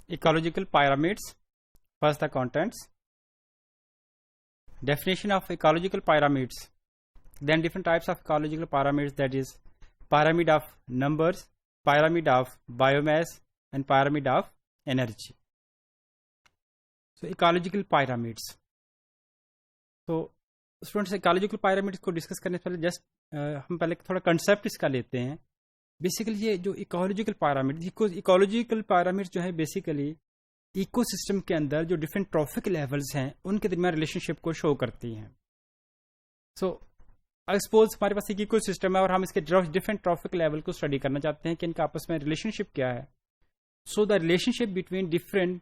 Ecological pyramids. First, the contents. Definition of ecological pyramids. Then different types of ecological pyramids, that is pyramid of numbers, pyramid of biomass, and pyramid of energy. So ecological pyramids. So students ecological pyramid को discuss करने से पहले just हम पहले थोड़ा concept इसका लेते हैं. बेसिकली ये जो इकोलॉजिकल पायरामिड जो है बेसिकली इकोसिस्टम के अंदर जो डिफरेंट ट्रॉफिक लेवल्स हैं उनके दरमियान रिलेशनशिप को शो करती हैं. सो आई सपोज हमारे पास एक इकोसिस्टम है और हम इसके डिफरेंट ट्रॉफिक लेवल को स्टडी करना चाहते हैं कि इनका आपस में रिलेशनशिप क्या है. So the relationship between different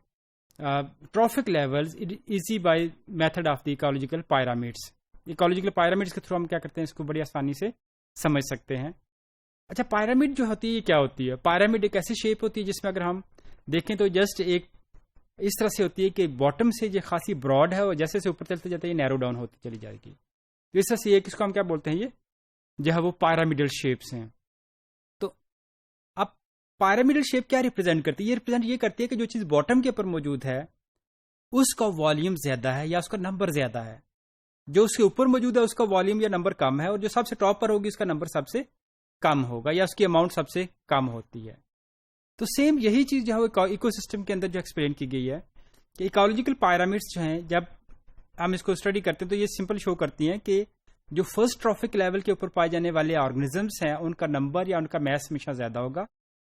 trophic levels easy by method of the ecological pyramids. Ecological pyramids के थ्रू हम क्या करते हैं इसको बड़ी आसानी से समझ सकते हैं. अच्छा, पायरामिड जो होती है ये क्या होती है? पायरामिड एक ऐसी शेप होती है जिसमें अगर हम देखें तो जस्ट एक इस तरह से होती है कि बॉटम से जो खासी ब्रॉड है और जैसे से ऊपर चलते जाते ये नैरो डाउन होती चली जाएगी. तो इस तरह से एक इसको हम क्या बोलते हैं, ये जो है वो पायरामिडल शेप्स हैं. तो अब पायरामिडल शेप क्या रिप्रेजेंट करती है? ये रिप्रेजेंट ये करती है कि जो चीज़ बॉटम के ऊपर मौजूद है उसका वॉल्यूम ज्यादा है या उसका नंबर ज्यादा है. जो उसके ऊपर मौजूद है उसका वॉल्यूम या नंबर कम है और जो सबसे टॉप पर होगी उसका नंबर सबसे कम होगा या उसकी अमाउंट सबसे कम होती है. तो सेम यही चीज जो है इकोसिस्टम के अंदर जो एक्सप्लेन की गई है कि इकोलॉजिकल पायरामिड्स जो हैं जब हम इसको स्टडी करते हैं तो ये सिंपल शो करती हैं कि जो फर्स्ट ट्रॉफिक लेवल के ऊपर पाए जाने वाले ऑर्गेनिजम्स हैं उनका नंबर या उनका मैस हमेशा ज्यादा होगा.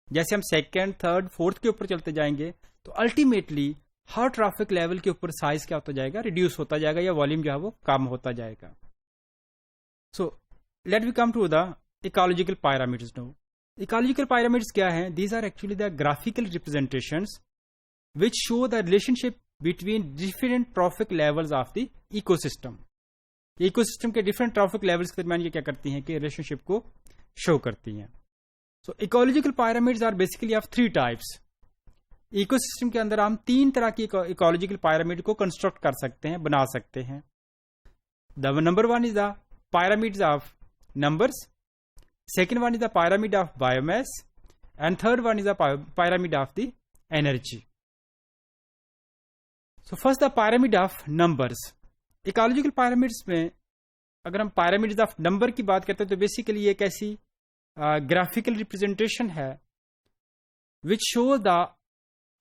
जैसे हम सेकेंड, थर्ड, फोर्थ के ऊपर चलते जाएंगे तो अल्टीमेटली हर ट्रैफिक लेवल के ऊपर साइज क्या होता जाएगा, रिड्यूस होता जाएगा या वॉल्यूम जो है वो कम होता जाएगा. So let we come to the ecological pyramids. No, ecological pyramids क्या हैं? These are actually the graphical representations which show the relationship between different trophic levels of the ecosystem. Ecosystem के डिफरेंट ट्रॉफिक लेवल्स के दरमियान ये क्या करती हैं कि रिलेशनशिप को शो करती हैं. So ecological pyramids are basically of three types. Ecosystem के अंदर हम तीन तरह की इकोलॉजिकल पायरामिड को कंस्ट्रक्ट कर सकते हैं, बना सकते हैं. The number one is the pyramids of numbers, second one is the pyramid of biomass and third one is the pyramid of the energy. So first the pyramid of numbers. Ecological pyramids में अगर हम pyramids of number की बात करते हैं तो basically एक ऐसी ग्राफिकल रिप्रेजेंटेशन है विच show the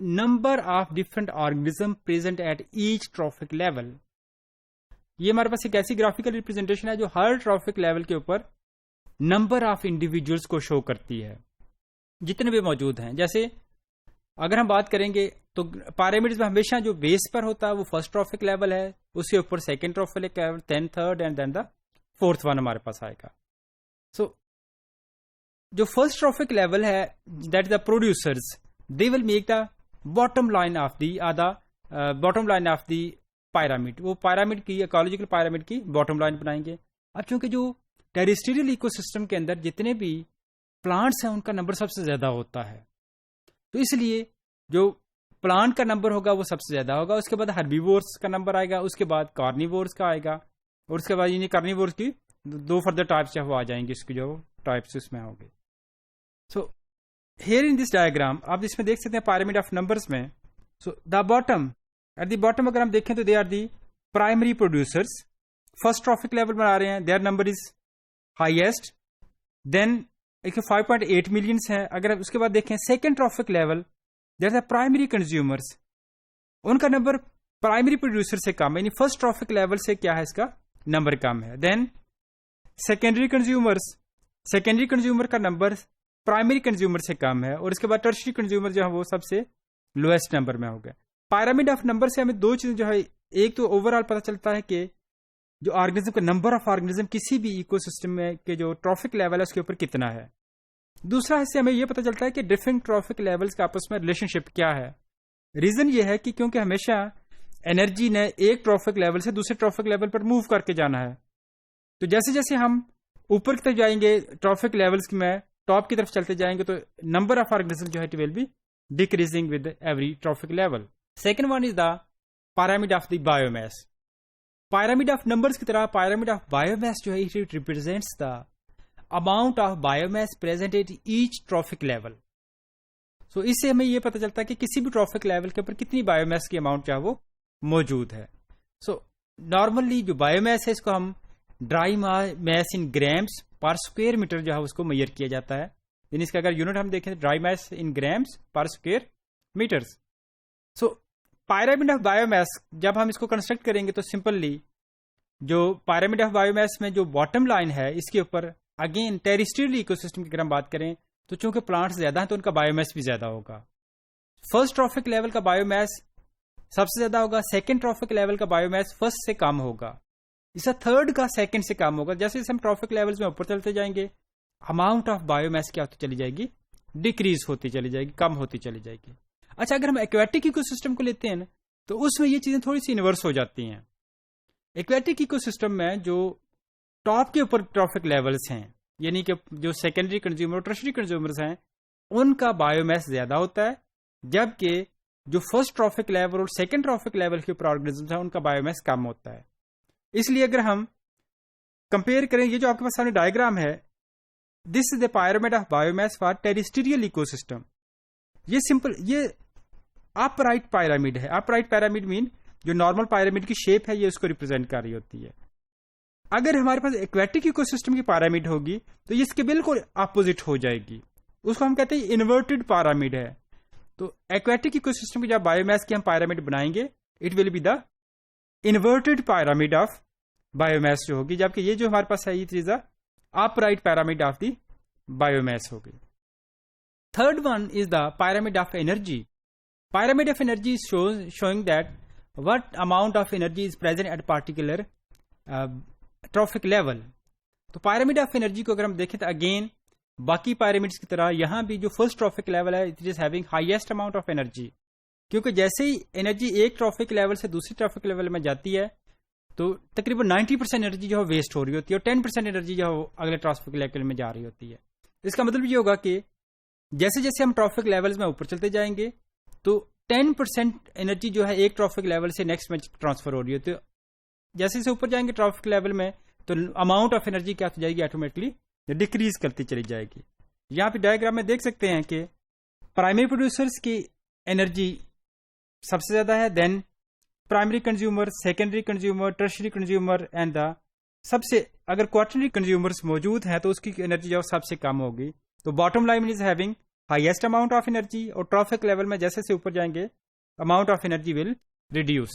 number of different organism present at each trophic level. ये हमारे पास एक ऐसी ग्राफिकल रिप्रेजेंटेशन है जो हर ट्रॉफिक लेवल के ऊपर नंबर ऑफ इंडिविजुअल्स को शो करती है जितने भी मौजूद हैं. जैसे अगर हम बात करेंगे तो पायरामिड्स में हमेशा जो बेस पर होता है वो फर्स्ट ट्रॉफिक लेवल है, उसके ऊपर second trophic level, then third and then the fourth one हमारे पास आएगा. सो जो फर्स्ट ट्रॉफिक लेवल है that is the producers, they will make the bottom line of the pyramid. वो पायरामिड की इकोलॉजिकल पायरामिड की बॉटम लाइन बनाएंगे. अब चूंकि जो टेरेस्ट्रियल इकोसिस्टम के अंदर जितने भी प्लांट्स हैं उनका नंबर सबसे ज्यादा होता है तो इसलिए जो प्लांट का नंबर होगा वो सबसे ज्यादा होगा. उसके बाद हर्बीवोर्स का नंबर आएगा, उसके बाद कार्निवोर्स का आएगा और उसके बाद इन्हीं कार्निवोर्स की दो फर्दर टाइप्स जो आ जाएंगे, इसकी जो टाइप्स उसमें होंगे. सो here in this diagram आप इसमें देख सकते हैं pyramid of numbers में. so the bottom at the bottom अगर हम देखें तो they are the primary producers. first trophic level बना रहे हैं, their number is highest, then 5.8 million है. अगर उसके बाद देखें second trophic level they are the primary consumers, उनका नंबर प्राइमरी प्रोड्यूसर से कम है, यानी फर्स्ट ट्रॉफिक लेवल से क्या है इसका नंबर कम है. देन सेकेंडरी कंज्यूमर का नंबर प्राइमरी कंज्यूमर से कम है और इसके बाद टर्शियरी कंज्यूमर जो है वो सबसे लोएस्ट नंबर में हो गया. पायरामिड ऑफ नंबर से हमें दो चीजें जो है, एक तो ओवरऑल पता चलता है कि जो ऑर्गेनिज्म का नंबर ऑफ ऑर्गेनिज्म किसी भी इकोसिस्टम में के जो ट्रॉफिक लेवल है उसके ऊपर कितना है. दूसरा इससे हमें यह पता चलता है कि डिफरेंट ट्रॉफिक लेवल्स का आपस में रिलेशनशिप क्या है. रीजन ये है कि क्योंकि हमेशा एनर्जी ने एक ट्रॉफिक लेवल से दूसरे ट्रॉफिक लेवल पर मूव करके जाना है. तो जैसे जैसे हम ऊपर की तरफ जाएंगे ट्रॉफिक लेवल्स में टॉप की तरफ चलते जाएंगे तो नंबर ऑफ ऑर्गेनिज्म जो है will be decreasing with every trophic level. Second one is the pyramid of the biomass. Pyramid of numbers की तरह पायरामिड ऑफ बायोमास जो है it represents the amount of biomass present at each trophic level. So اس سے ہمیں یہ پتہ چلتا ہے کہ کسی بھی ٹرافک لیول کے اوپر کتنی بایو میس کی اماؤنٹ چاہے وہ موجود ہے. سو نارملی جو بایو میس ہے اس کو ہم dry mass in grams per square metre جو ہے اس کو میئر کیا جاتا ہے. یعنی اس کا اگر یونٹ ہم دیکھیں dry mass in grams per square metres. So pyramid of biomass جب ہم اس کو کنسٹرکٹ کریں گے تو سمپلی جو پیرامڈ آف بایو میس میں جو باٹم لائن ہے اس کے اوپر اگین ٹیریسٹریل ایکو سسٹم کی اگر ہم بات کریں تو چونکہ پلانٹس زیادہ ہیں تو ان کا بایو میس بھی زیادہ ہوگا. فرسٹ ٹرافک لیول کا بایو میس سب سے زیادہ ہوگا, سیکنڈ ٹرافک لیول کا بایو میس فرسٹ سے کم ہوگا, اس کا تھرڈ کا سیکنڈ سے کم ہوگا. جیسے ہم ٹرافک لیولز میں اوپر چلتے جائیں گے اماؤنٹ آف بایو میس کیا ہوتی چلی جائے گی, ڈیکریز ہوتی چلی جائے گی, کم ہوتی چلی جائے گی. اچھا اگر ہم ایکویٹک ایکو سسٹم کو لیتے ہیں تو اس میں یہ چیزیں تھوڑی سی انورس ہو جاتی ہیں. ایکویٹک ایکو سسٹم میں جو ٹاپ کے اوپر ٹرافک لیولز ہیں یعنی کہ جو سیکنڈری کنزیومر اور ٹرشری کنزیومرز ہیں ان کا بایو میس زیادہ ہوتا ہے, جبکہ جو فرسٹ ٹرافک لیول اور سیکنڈ ٹرافک لیول کے اوپر آرگنزمز ہیں ان کا بایو میس کم ہوتا ہے. اس لیے اگر ہم کمپیئر کریں, یہ جو آپ کے پاس سامنے ڈائیگرام ہے, this is the pyramid of biomass for terrestrial ecosystem. یہ سمپل یہ اپ رائٹ پیرامڈ ہے. اپ رائٹ پیرامڈ مین جو نارمل پیرامڈ کی شیپ ہے یہ اس کو ریپرزینٹ کر رہی ہوتی ہے. اگر ہمارے پاس ایکویٹک ایکو سسٹم کی پیرامڈ ہوگی تو یہ اس کے بالکل اپوزٹ ہو جائے گی, اس کو ہم کہتے ہیں انورٹڈ پیرامڈ ہے. تو ایکویٹک ایکو سسٹم کی جب بایو میس کی ہم پیرامڈ بنائیں گے it will be the inverted pyramid of biomass جو ہوگی, جبکہ یہ جو ہمارے پاس ہے یہ چیز upright pyramid of the biomass ہوگی. Third one is the pyramid of energy. Pyramid of energy showing that what amount of energy is present at particular trophic level. تو پیرامڈ آف انرجی کو اگر ہم دیکھیں تو again باقی pyramids کی طرح یہاں بھی جو فرسٹ ٹرافک لیول ہے it is having highest amount of energy, کیونکہ جیسے ہی انرجی ایک ٹرافک لیول سے دوسری ٹرافک لیول میں جاتی ہے تو تقریباً 90% انرجی جو ہے ویسٹ ہو رہی ہوتی ہے اور 10% انرجی جو ہے اگلے ٹرافک لیول میں جا رہی ہوتی ہے. اس کا مطلب یہ ہوگا کہ جیسے جیسے ہم ٹرافک لیولز میں اوپر چلتے جائیں گے تو 10% انرجی جو ہے ایک ٹرافک لیول سے نیکسٹ میں ٹرانسفر ہو رہی ہوتی ہے. جیسے سے اوپر جائیں گے ٹرافک لیول میں تو اماؤنٹ آف انرجی کیا ہو جائے گی, آٹومیٹکلی ڈیکریز کرتی چلی جائے گی. یہاں پہ ڈائیگرام میں دیکھ سکتے ہیں کہ پرائمری پروڈیوسرز کی انرجی سب سے زیادہ ہے, then primary consumer, secondary consumer, tertiary consumer and the سب سے اگر کوارٹرلی کنزیومرز موجود ہیں تو اس کی انرجی جو سب سے کم ہوگی. تو bottom line is having highest amount of energy, اور ٹرافک لیول میں جیسے سے اوپر جائیں گے amount of energy will reduce.